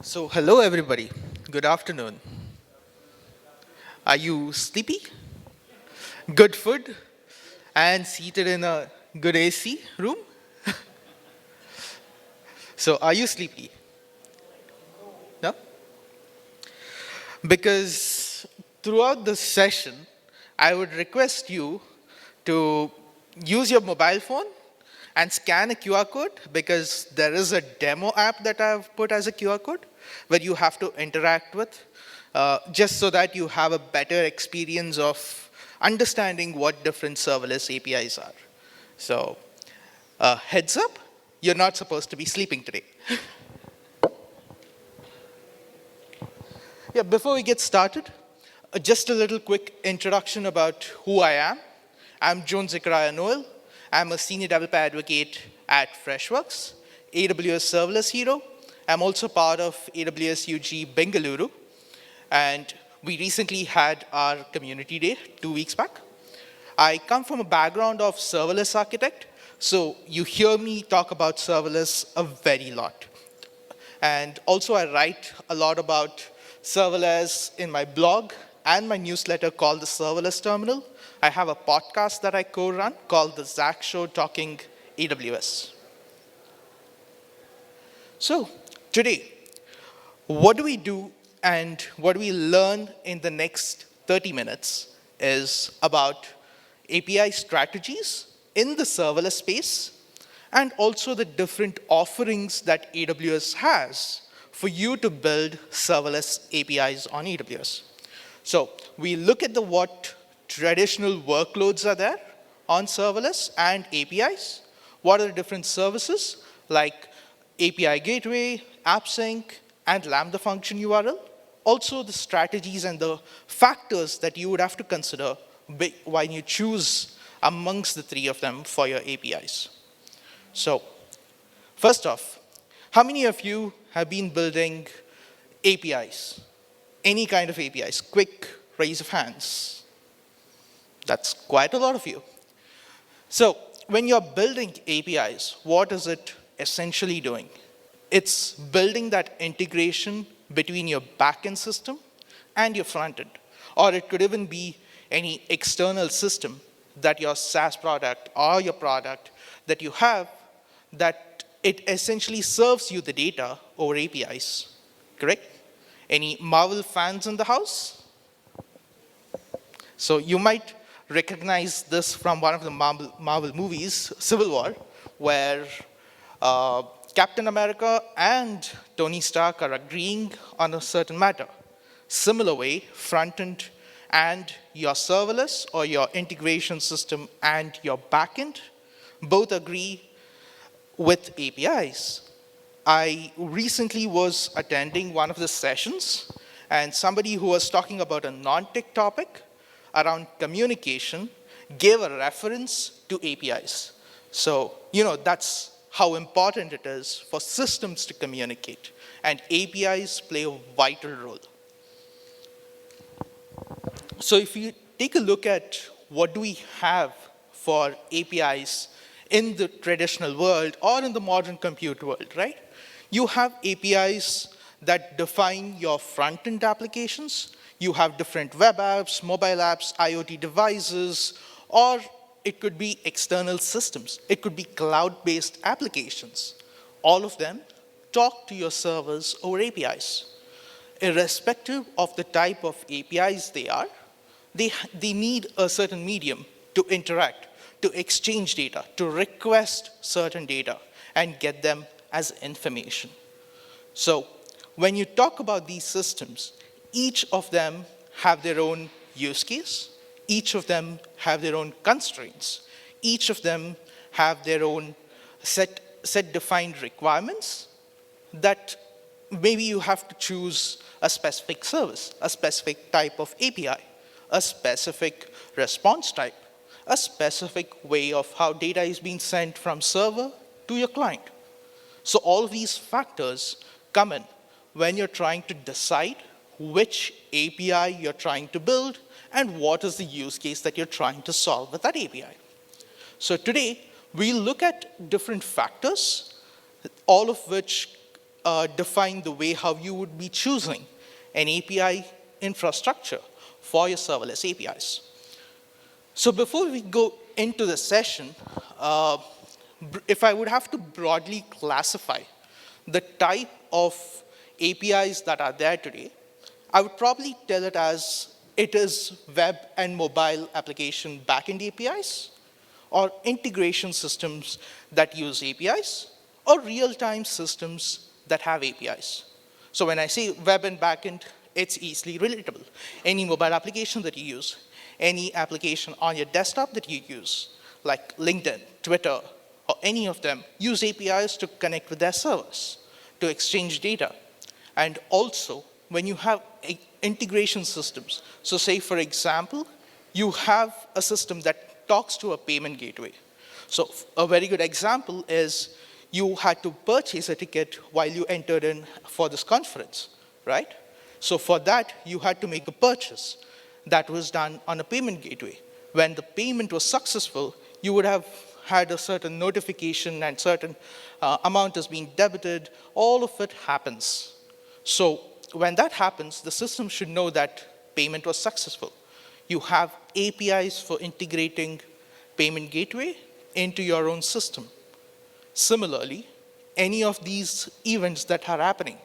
So, hello everybody. Good afternoon. Are you sleepy? Good food? And seated in a good AC room? So, are you sleepy? No? Because throughout the session, I would request you to use your mobile phone and scan a QR code because there is a demo app that I've put as a QR code where you have to interact with just so that you have a better experience of understanding what different serverless APIs are. So, heads up, you're not supposed to be sleeping today. Yeah, before we get started, just a little quick introduction about who I am. I'm Joan Zechariah Noel. I'm a senior developer advocate at Freshworks, AWS Serverless Hero. I'm also part of AWS UG Bengaluru. And we recently had our community day 2 weeks back. I come from a background of serverless architect, so you hear me talk about serverless a very lot. And also I write a lot about serverless in my blog and my newsletter called the Serverless Terminal. I have a podcast that I co-run called The Zach Show Talking AWS. So today, what do we do and what do we learn in the next 30 minutes is about API strategies in the serverless space and also the different offerings that AWS has for you to build serverless APIs on AWS. So we look at what traditional workloads are there on serverless and APIs. What are the different services like API gateway, AppSync, and Lambda function URL. Also the strategies and the factors that you would have to consider when you choose amongst the three of them for your APIs. So first off, how many of you have been building APIs? Any kind of APIs? Quick raise of hands. That's quite a lot of you. So when you're building APIs, what is it essentially doing? It's building that integration between your backend system and your frontend. Or it could even be any external system that your SaaS product or your product that you have that it essentially serves you the data over APIs, correct? Any Marvel fans in the house? So you might recognize this from one of the Marvel movies, Civil War, where Captain America and Tony Stark are agreeing on a certain matter. Similar way, front-end and your serverless or your integration system and your backend both agree with APIs. I recently was attending one of the sessions and somebody who was talking about a non-tech topic around communication gave a reference to APIs. So, that's how important it is for systems to communicate. And APIs play a vital role. So if you take a look at what do we have for APIs in the traditional world or in the modern compute world, right? You have APIs that define your front-end applications. You have different web apps, mobile apps, IoT devices, or it could be external systems. It could be cloud-based applications. All of them talk to your servers over APIs. Irrespective of the type of APIs they are, they need a certain medium to interact, to exchange data, to request certain data, and get them as information. So when you talk about these systems, each of them have their own use case. Each of them have their own constraints. Each of them have their own set defined requirements that maybe you have to choose a specific service, a specific type of API, a specific response type, a specific way of how data is being sent from server to your client. So all of these factors come in when you're trying to decide which API you're trying to build and what is the use case that you're trying to solve with that API. So today, we'll look at different factors, all of which define the way how you would be choosing an API infrastructure for your serverless APIs. So before we go into the session, if I would have to broadly classify the type of APIs that are there today, I would probably tell it as it is web and mobile application backend APIs, or integration systems that use APIs, or real-time systems that have APIs. So when I say web and backend, it's easily relatable. Any mobile application that you use, any application on your desktop that you use, like LinkedIn, Twitter, or any of them, use APIs to connect with their servers, to exchange data. And also, when you have integration systems, so say, for example, you have a system that talks to a payment gateway. So a very good example is you had to purchase a ticket while you entered in for this conference, right? So for that, you had to make a purchase that was done on a payment gateway. When the payment was successful, you would have had a certain notification and certain amount is being debited. All of it happens. So when that happens, the system should know that payment was successful. You have APIs for integrating payment gateway into your own system. Similarly, any of these events that are happening,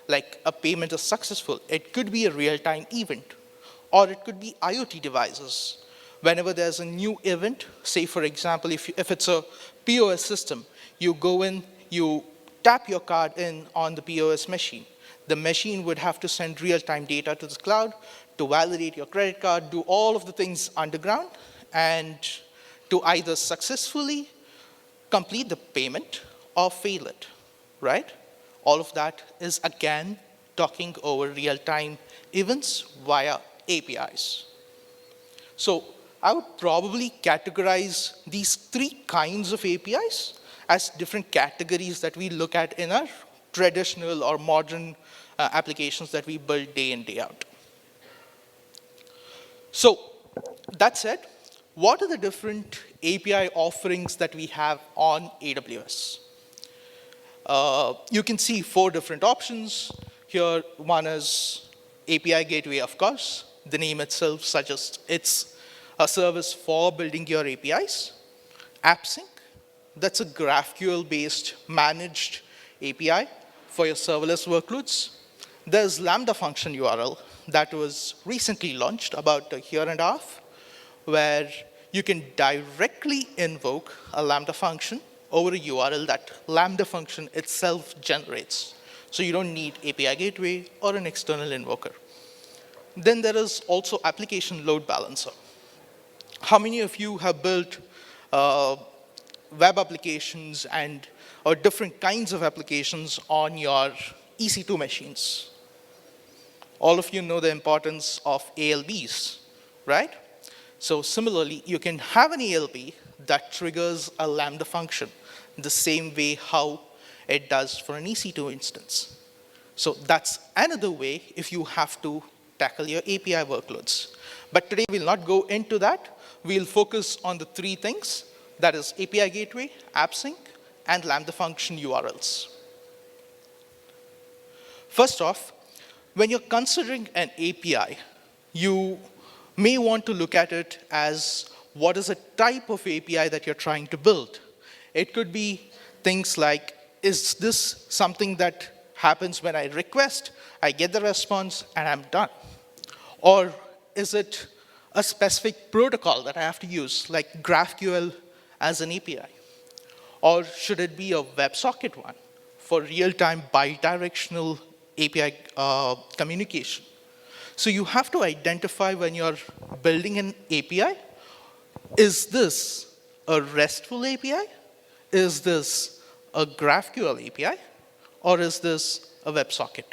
like a payment is successful, it could be a real-time event, or it could be IoT devices. Whenever there's a new event, say for example, if it's a POS system, you go in, you tap your card in on the POS machine. The machine would have to send real-time data to the cloud to validate your credit card, do all of the things underground, and to either successfully complete the payment or fail it, right? All of that is, again, talking over real-time events via APIs. So I would probably categorize these three kinds of APIs as different categories that we look at in our traditional or modern applications that we build day in, day out. So that said, what are the different API offerings that we have on AWS? You can see 4 different options. Here, one is API Gateway, of course. The name itself suggests it's a service for building your APIs. AppSync, that's a GraphQL-based managed API for your serverless workloads. There's Lambda function URL that was recently launched about a year and a half, where you can directly invoke a Lambda function over a URL that Lambda function itself generates. So you don't need API Gateway or an external invoker. Then there is also Application Load Balancer. How many of you have built web applications or different kinds of applications on your EC2 machines? All of you know the importance of ALBs, right? So similarly, you can have an ALB that triggers a Lambda function the same way how it does for an EC2 instance. So that's another way if you have to tackle your API workloads. But today we'll not go into that. We'll focus on the 3 things, that is API Gateway, AppSync, and Lambda function URLs. First off, when you're considering an API, you may want to look at it as what is a type of API that you're trying to build. It could be things like, is this something that happens when I request, I get the response, and I'm done? Or is it a specific protocol that I have to use, like GraphQL as an API? Or should it be a WebSocket one for real-time bidirectional API communication? So you have to identify when you're building an API, is this a RESTful API? Is this a GraphQL API? Or is this a WebSocket?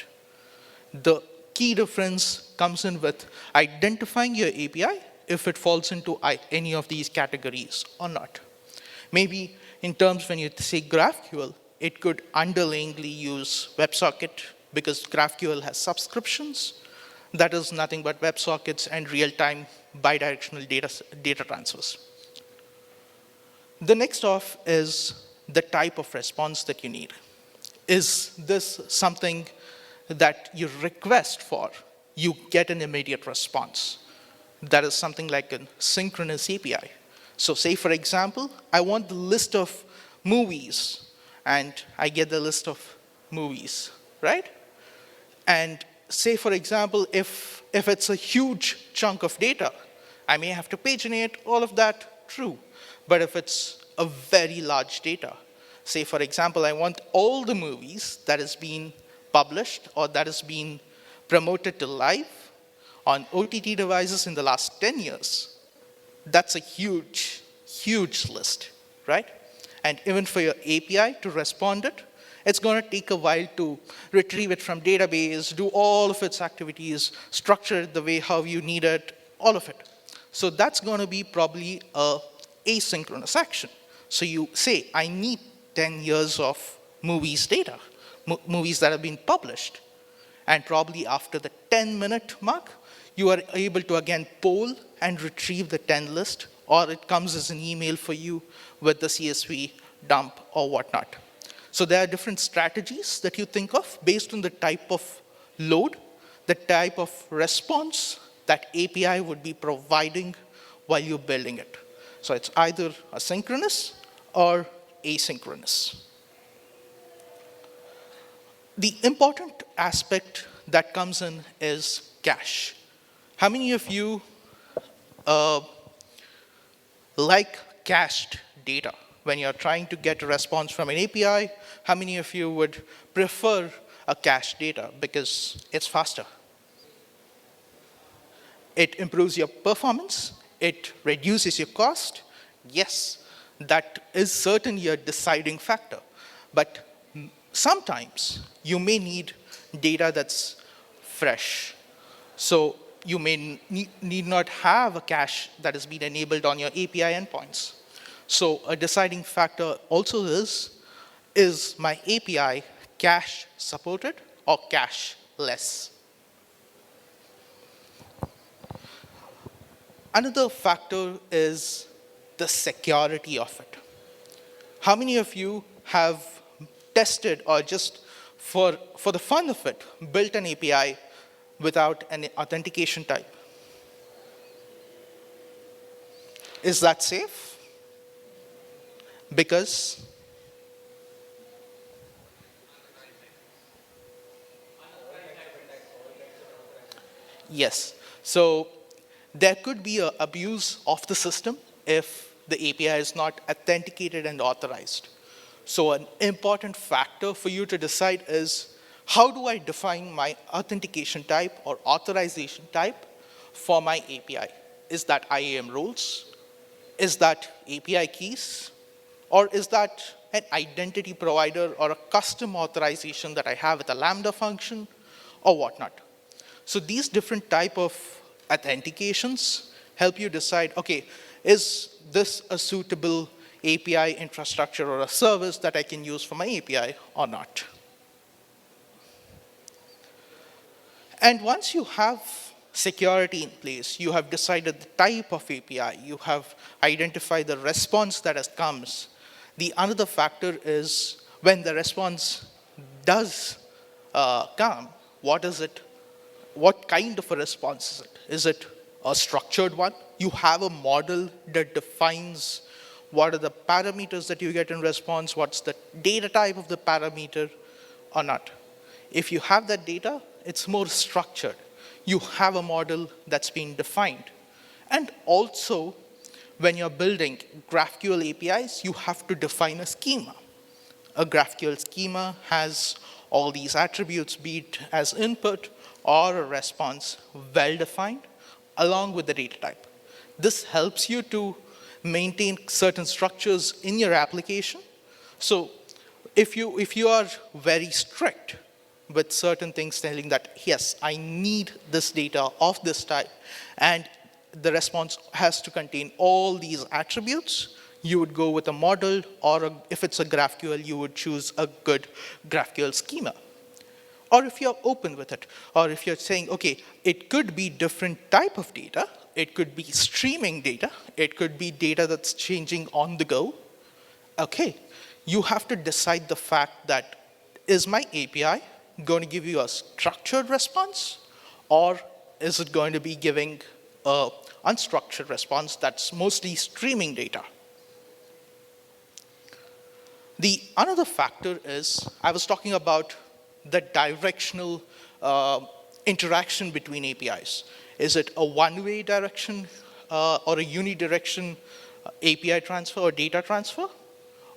The key difference comes in with identifying your API if it falls into any of these categories or not. Maybe in terms when you say GraphQL, it could underlyingly use WebSocket because GraphQL has subscriptions. That is nothing but WebSockets and real-time bidirectional data transfers. The next off is the type of response that you need. Is this something that you request for? You get an immediate response. That is something like a synchronous API. So say, for example, I want the list of movies, and I get the list of movies, right? And say, for example, if it's a huge chunk of data, I may have to paginate, all of that, true. But if it's a very large data, say, for example, I want all the movies that has been published or that has been promoted to live on OTT devices in the last 10 years, that's a huge, huge list, right? And even for your API to respond it, it's going to take a while to retrieve it from database, do all of its activities, structure it the way how you need it, all of it. So that's going to be probably a asynchronous action. So you say, I need 10 years of movies data, movies that have been published. And probably after the 10-minute mark, you are able to again poll and retrieve the 10 list, or it comes as an email for you with the CSV dump or whatnot. So there are different strategies that you think of based on the type of load, the type of response that API would be providing while you're building it. So it's either asynchronous or asynchronous. The important aspect that comes in is cache. How many of you like cached data? When you're trying to get a response from an API, how many of you would prefer a cached data because it's faster? It improves your performance. It reduces your cost. Yes, that is certainly a deciding factor. But sometimes you may need data that's fresh. So you may need not have a cache that has been enabled on your API endpoints. So a deciding factor also is my API cache supported or cache-less? Another factor is the security of it. How many of you have tested or just for the fun of it, built an API without an authentication type? Is that safe? Because yes. So there could be an abuse of the system if the API is not authenticated and authorized. So an important factor for you to decide is, how do I define my authentication type or authorization type for my API? Is that IAM rules? Is that API keys? Or is that an identity provider or a custom authorization that I have with a Lambda function or whatnot? So these different type of authentications help you decide, okay, is this a suitable API infrastructure or a service that I can use for my API or not? And once you have security in place, you have decided the type of API, you have identified the response that has comes. The another factor is when the response does come, what is it? What kind of a response is it? Is it a structured one? You have a model that defines what are the parameters that you get in response, what's the data type of the parameter or not. If you have that data, it's more structured. You have a model that's been defined. And also, when you're building GraphQL APIs, you have to define a schema. A GraphQL schema has all these attributes, be it as input or a response, well-defined, along with the data type. This helps you to maintain certain structures in your application. So if you are very strict with certain things telling that, yes, I need this data of this type, and the response has to contain all these attributes, you would go with a model, or if it's a GraphQL, you would choose a good GraphQL schema. Or if you're open with it, or if you're saying, okay, it could be different type of data, it could be streaming data, it could be data that's changing on the go, okay, you have to decide the fact that is my API going to give you a structured response, or is it going to be giving an unstructured response that's mostly streaming data? The another factor is, I was talking about the directional interaction between APIs. Is it a one-way direction or a unidirection API transfer or data transfer?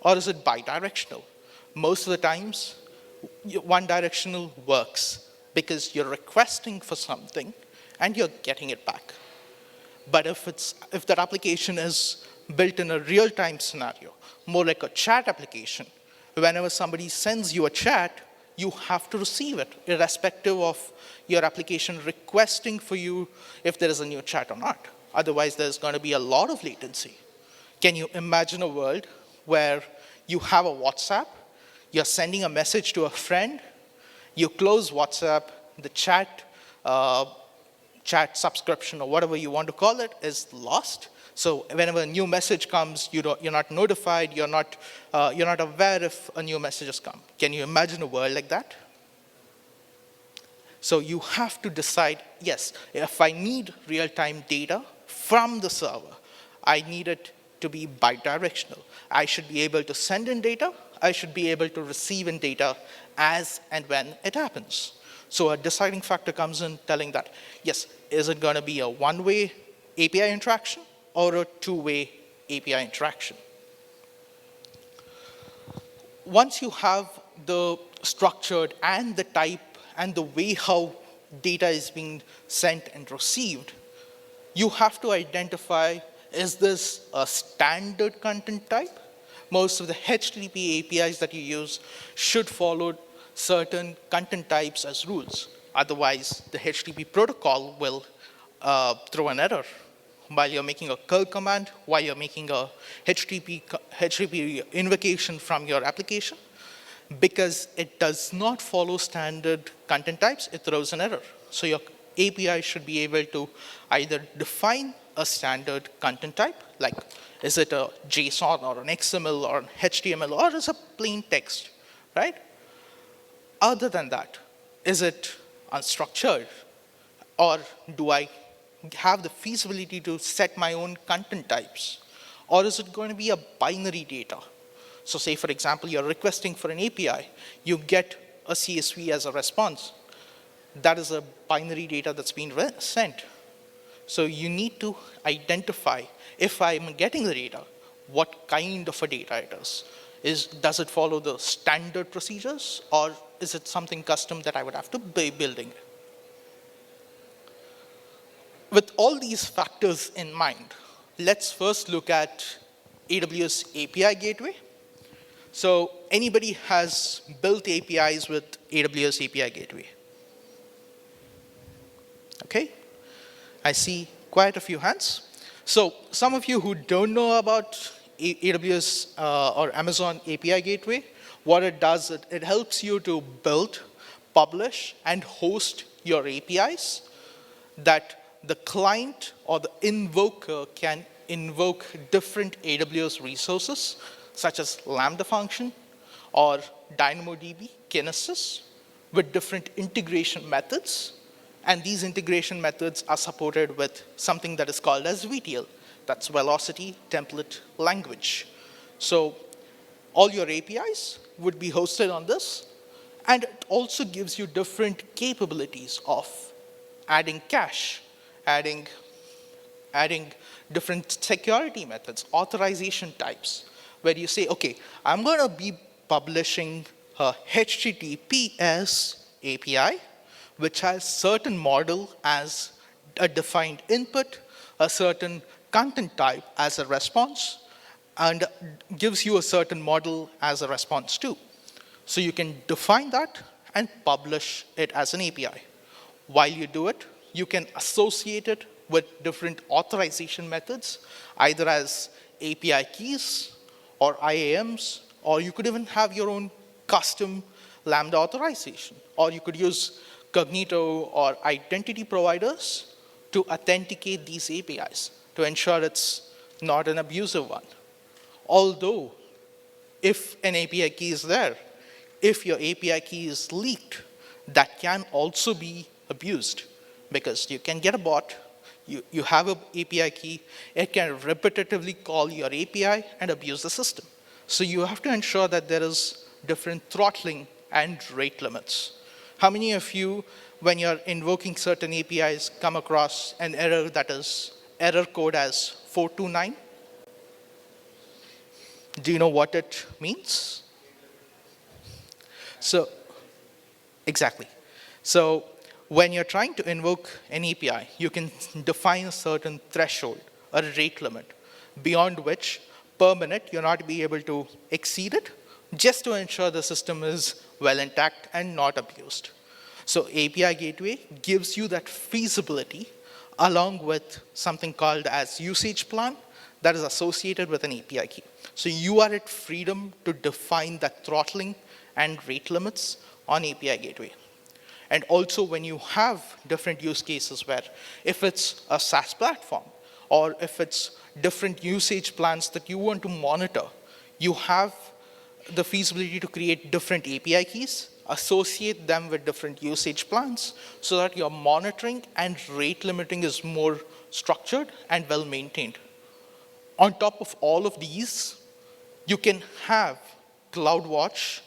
Or is it bidirectional? Most of the times, one directional works because you're requesting for something and you're getting it back. But if that application is built in a real-time scenario, more like a chat application, whenever somebody sends you a chat, you have to receive it, irrespective of your application requesting for you if there is a new chat or not. Otherwise, there's going to be a lot of latency. Can you imagine a world where you have a WhatsApp, you're sending a message to a friend, you close WhatsApp, the chat subscription or whatever you want to call it is lost. So whenever a new message comes, you're not notified, you're not aware if a new message has come. Can you imagine a world like that? So you have to decide, yes, if I need real-time data from the server, I need it to be bidirectional. I should be able to send in data, I should be able to receive in data as and when it happens. So a deciding factor comes in telling that, yes, is it going to be a one-way API interaction or a two-way API interaction? Once you have the structured and the type and the way how data is being sent and received, you have to identify, is this a standard content type? Most of the HTTP APIs that you use should follow certain content types as rules. Otherwise, the HTTP protocol will throw an error while you're making a curl command, while you're making a HTTP invocation from your application. Because it does not follow standard content types, it throws an error. So your API should be able to either define a standard content type, like is it a JSON or an XML or an HTML, or is it plain text, right? Other than that, is it unstructured? Or do I have the feasibility to set my own content types? Or is it going to be a binary data? So say, for example, you're requesting for an API, you get a CSV as a response. That is a binary data that's been sent. So you need to identify, if I'm getting the data, what kind of a data it is. Does it follow the standard procedures, or is it something custom that I would have to be building? With all these factors in mind, let's first look at AWS API Gateway. So anybody has built APIs with AWS API Gateway? Okay, I see quite a few hands. So some of you who don't know about AWS or Amazon API Gateway, what it does, it helps you to build, publish, and host your APIs that the client or the invoker can invoke different AWS resources, such as Lambda function or DynamoDB, Kinesis, with different integration methods. And these integration methods are supported with something that is called as VTL. That's Velocity Template Language. So all your APIs would be hosted on this. And it also gives you different capabilities of adding cache, adding different security methods, authorization types, where you say, OK, I'm going to be publishing a HTTPS API, which has certain model as a defined input, a certain content type as a response, and gives you a certain model as a response too. So you can define that and publish it as an API. While you do it, you can associate it with different authorization methods, either as API keys or IAMs, or you could even have your own custom Lambda authorization, or you could use Cognito or identity providers to authenticate these APIs to ensure it's not an abusive one. Although, if an API key is there, if your API key is leaked, that can also be abused because you can get a bot, you have an API key, it can repetitively call your API and abuse the system. So you have to ensure that there is different throttling and rate limits. How many of you, when you're invoking certain APIs, come across an error that is error code as 429? Do you know what it means? So, exactly. So, when you're trying to invoke an API, you can define a certain threshold, a rate limit, beyond which, per minute, you're not be able to exceed it, just to ensure the system is well intact and not abused. So API Gateway gives you that feasibility along with something called as usage plan that is associated with an API key. So you are at freedom to define that throttling and rate limits on API Gateway. And also when you have different use cases where if it's a SaaS platform or if it's different usage plans that you want to monitor, you have the feasibility to create different API keys, associate them with different usage plans so that your monitoring and rate limiting is more structured and well maintained. On top of all of these, you can have CloudWatch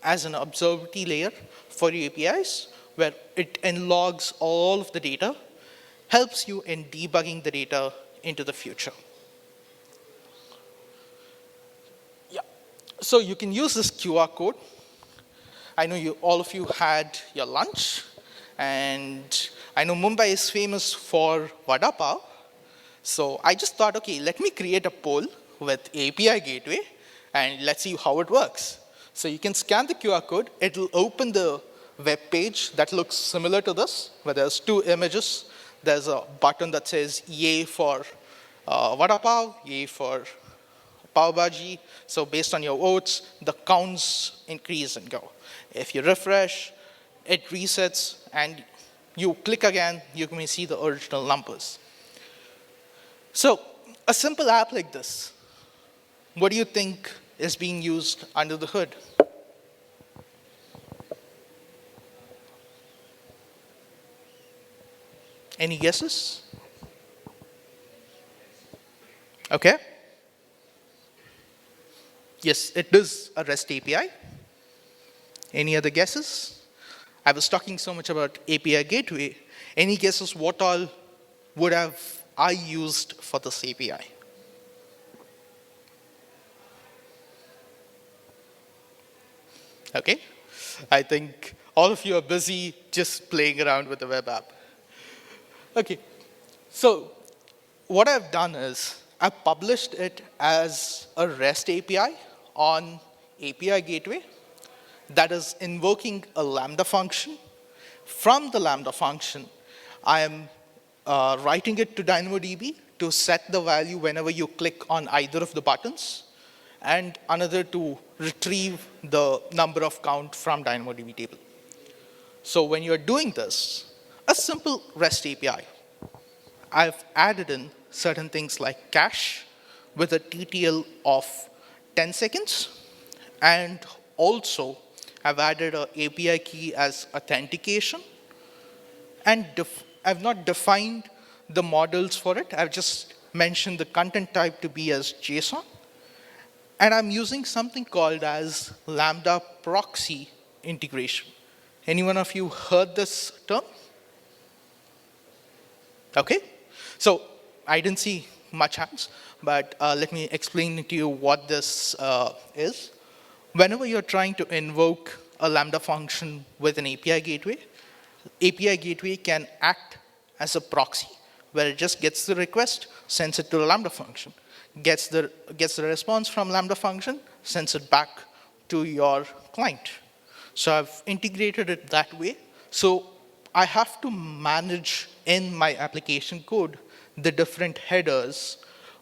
as an observability layer for your APIs where it logs all of the data, helps you in debugging the data into the future. Yeah. So you can use this QR code. I know all of you had your lunch, and I know Mumbai is famous for vada pav. So I just thought, okay, let me create a poll with API Gateway, and let's see how it works. So you can scan the QR code. It'll open the web page that looks similar to this, where there's two images. There's a button that says yay for vada pav, yay for pav bhaji. So based on your votes, the counts increase and go. If you refresh, it resets, and you click again, you may see the original numbers. So a simple app like this, what do you think is being used under the hood? Any guesses? Okay. Yes, it is a REST API. Any other guesses? I was talking so much about API Gateway. Any guesses what all would have I used for this API? Okay. I think all of you are busy just playing around with the web app. Okay. So what I've done is I've published it as a REST API on API Gateway that is invoking a Lambda function. From the Lambda function, I am writing it to DynamoDB to set the value whenever you click on either of the buttons, and another to retrieve the number of count from DynamoDB table. So when you're doing this, a simple REST API, I've added in certain things like cache with a TTL of 10 seconds, and also I've added an API key as authentication, and I've not defined the models for it. I've just mentioned the content type to be as JSON, and I'm using something called as Lambda proxy integration. Anyone of you heard this term? Okay, so I didn't see much hands, but let me explain to you what this is. Whenever you're trying to invoke a Lambda function with an API Gateway can act as a proxy, where it just gets the request, sends it to the Lambda function, gets the response from Lambda function, sends it back to your client. So I've integrated it that way. So I have to manage in my application code the different headers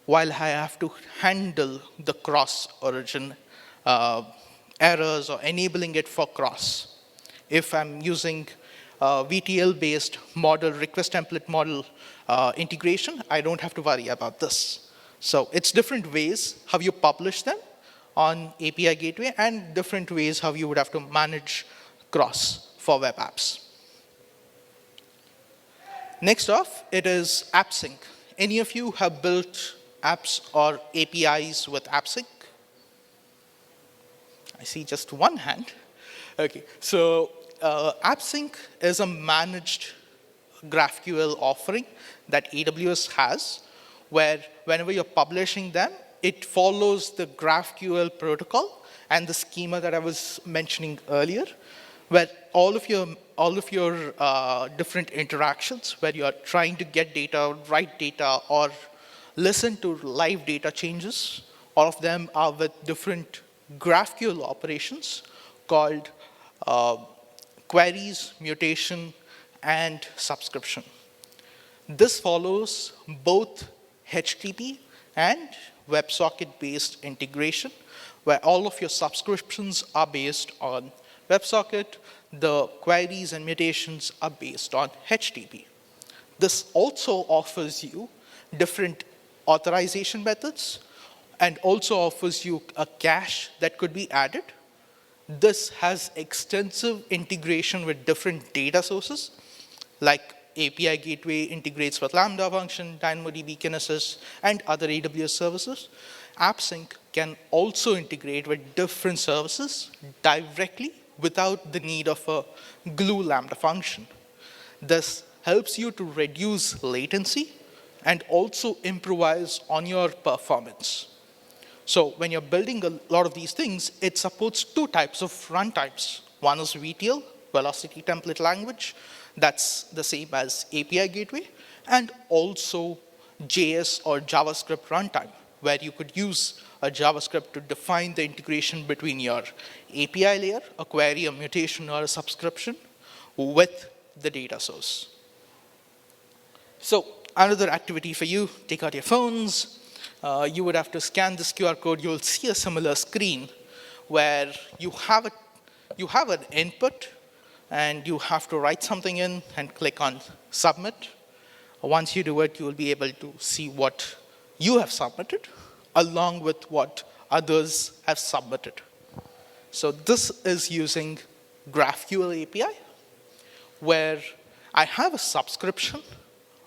while I have to handle the cross-origin errors or enabling it for cross. If I'm using VTL-based model, request template model integration, I don't have to worry about this. So it's different ways how you publish them, on API gateway and different ways how you would have to manage cross for web apps. Next off, it is AppSync. Any of you have built apps or APIs with AppSync? I see just one hand. Okay, so AppSync is a managed GraphQL offering that AWS has, where whenever you're publishing them, it follows the GraphQL protocol and the schema that I was mentioning earlier, where all of your different interactions, where you're trying to get data, write data, or listen to live data changes, all of them are with different GraphQL operations called queries, mutation, and subscription. This follows both HTTP and WebSocket-based integration, where all of your subscriptions are based on WebSocket, the queries and mutations are based on HTTP. This also offers you different authorization methods and also offers you a cache that could be added. This has extensive integration with different data sources, like API Gateway integrates with Lambda function, DynamoDB, Kinesis, and other AWS services. AppSync can also integrate with different services directly without the need of a glue Lambda function. This helps you to reduce latency and also improvise on your performance. So when you're building a lot of these things, it supports two types of runtimes. One is VTL, Velocity Template Language. That's the same as API Gateway, and also JS or JavaScript runtime, where you could use a JavaScript to define the integration between your API layer, a query, a mutation, or a subscription with the data source. So another activity for you, take out your phones. You would have to scan this QR code. You'll see a similar screen where you have an input, and you have to write something in and click on submit. Once you do it, you will be able to see what you have submitted along with what others have submitted. So this is using GraphQL API, where I have a subscription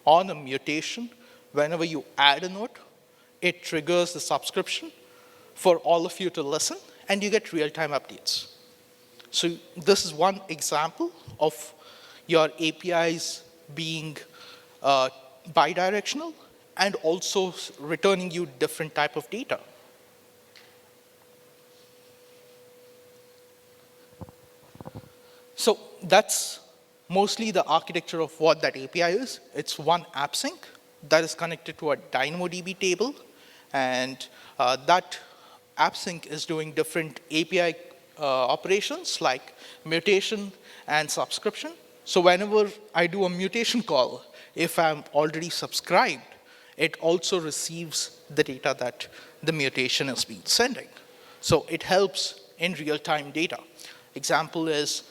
on a mutation. Whenever you add a node, it triggers the subscription for all of you to listen, and you get real-time updates. So this is one example of your APIs being bidirectional and also returning you different type of data. So that's mostly the architecture of what that API is. It's one AppSync that is connected to a DynamoDB table, and that AppSync is doing different API operations like mutation and subscription. So whenever I do a mutation call, if I'm already subscribed, it also receives the data that the mutation is being sending. So it helps in real-time data. Example is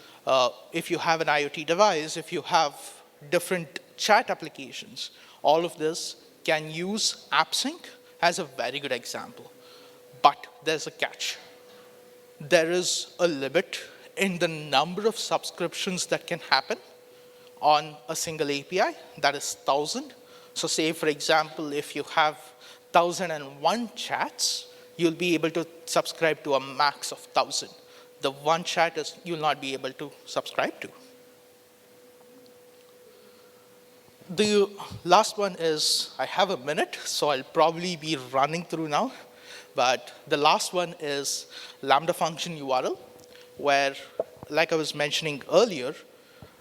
if you have an IoT device, if you have different chat applications, all of this can use AppSync as a very good example. But there's a catch. There is a limit in the number of subscriptions that can happen on a single API, that is 1,000. So say, for example, if you have 1,001 chats, you'll be able to subscribe to a max of 1,000. The one chat you'll not be able to subscribe to. The last one is, I have a minute, so I'll probably be running through now. But the last one is Lambda function URL, where, like I was mentioning earlier,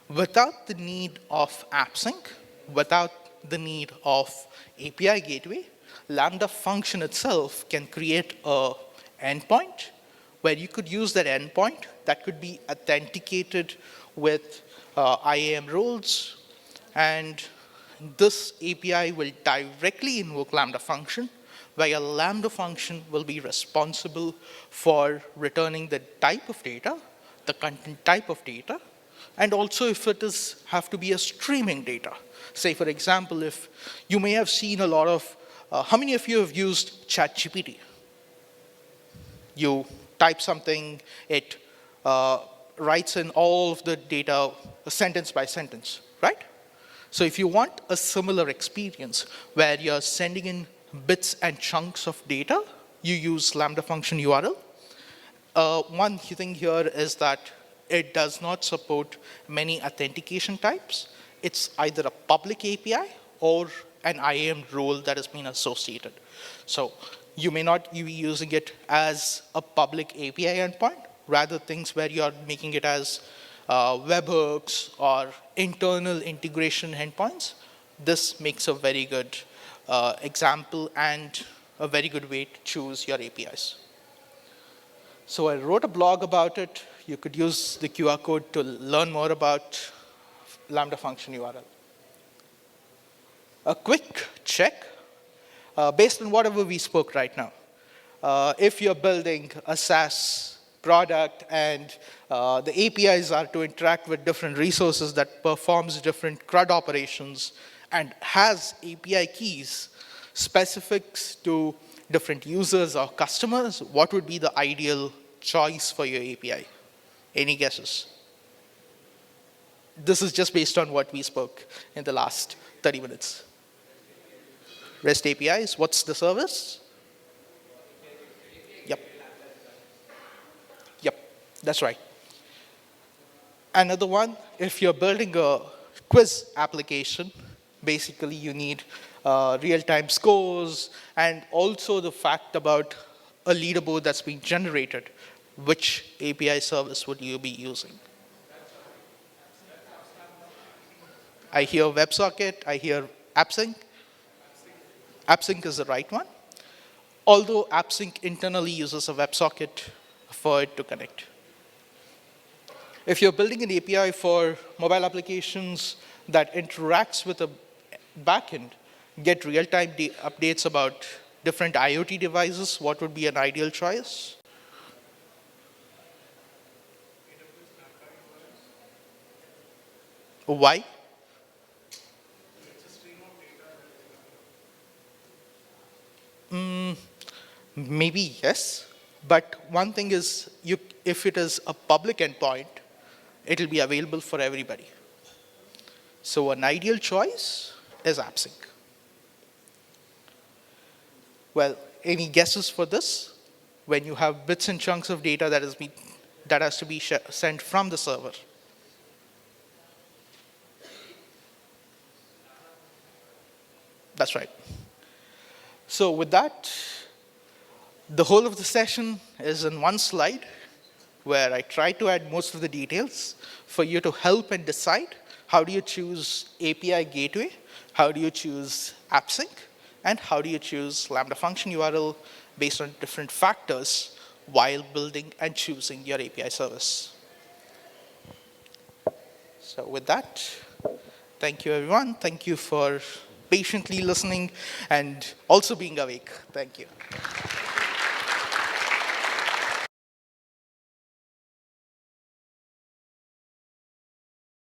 without the need of AppSync, without the need of API gateway, Lambda function itself can create an endpoint where you could use that endpoint that could be authenticated with IAM roles. And this API will directly invoke Lambda function, where a Lambda function will be responsible for returning the type of data, the content type of data, and also if it have to be a streaming data. Say, for example, if you may have seen a lot of, how many of you have used ChatGPT? You type something, it writes in all of the data sentence by sentence, right? So if you want a similar experience where you're sending in bits and chunks of data, you use Lambda function URL. One thing here is that it does not support many authentication types. It's either a public API or an IAM role that has been associated. So you may not be using it as a public API endpoint, rather things where you're making it as webhooks or internal integration endpoints. This makes a very good example and a very good way to choose your APIs. So I wrote a blog about it. You could use the QR code to learn more about Lambda function URL. A quick check, based on whatever we spoke right now. If you're building a SaaS product and the APIs are to interact with different resources that performs different CRUD operations and has API keys specifics to different users or customers, what would be the ideal choice for your API? Any guesses? This is just based on what we spoke in the last 30 minutes. REST APIs, what's the service? Yep. Yep, that's right. Another one, if you're building a quiz application, basically you need real-time scores and also the fact about a leaderboard that's being generated. Which API service would you be using? I hear WebSocket, I hear AppSync. AppSync is the right one. Although AppSync internally uses a WebSocket for it to connect. If you're building an API for mobile applications that interacts with a backend, get real-time updates about different IoT devices, what would be an ideal choice? Why? Maybe yes, but one thing is, if it is a public endpoint, it will be available for everybody. So an ideal choice is AppSync. Well, any guesses for this? When you have bits and chunks of data that has to be sent from the server. That's right. So with that, the whole of the session is in one slide where I try to add most of the details for you to help and decide how do you choose API gateway, how do you choose AppSync, and how do you choose Lambda function URL based on different factors while building and choosing your API service. So with that, thank you everyone. Thank you for patiently listening and also being awake. Thank you.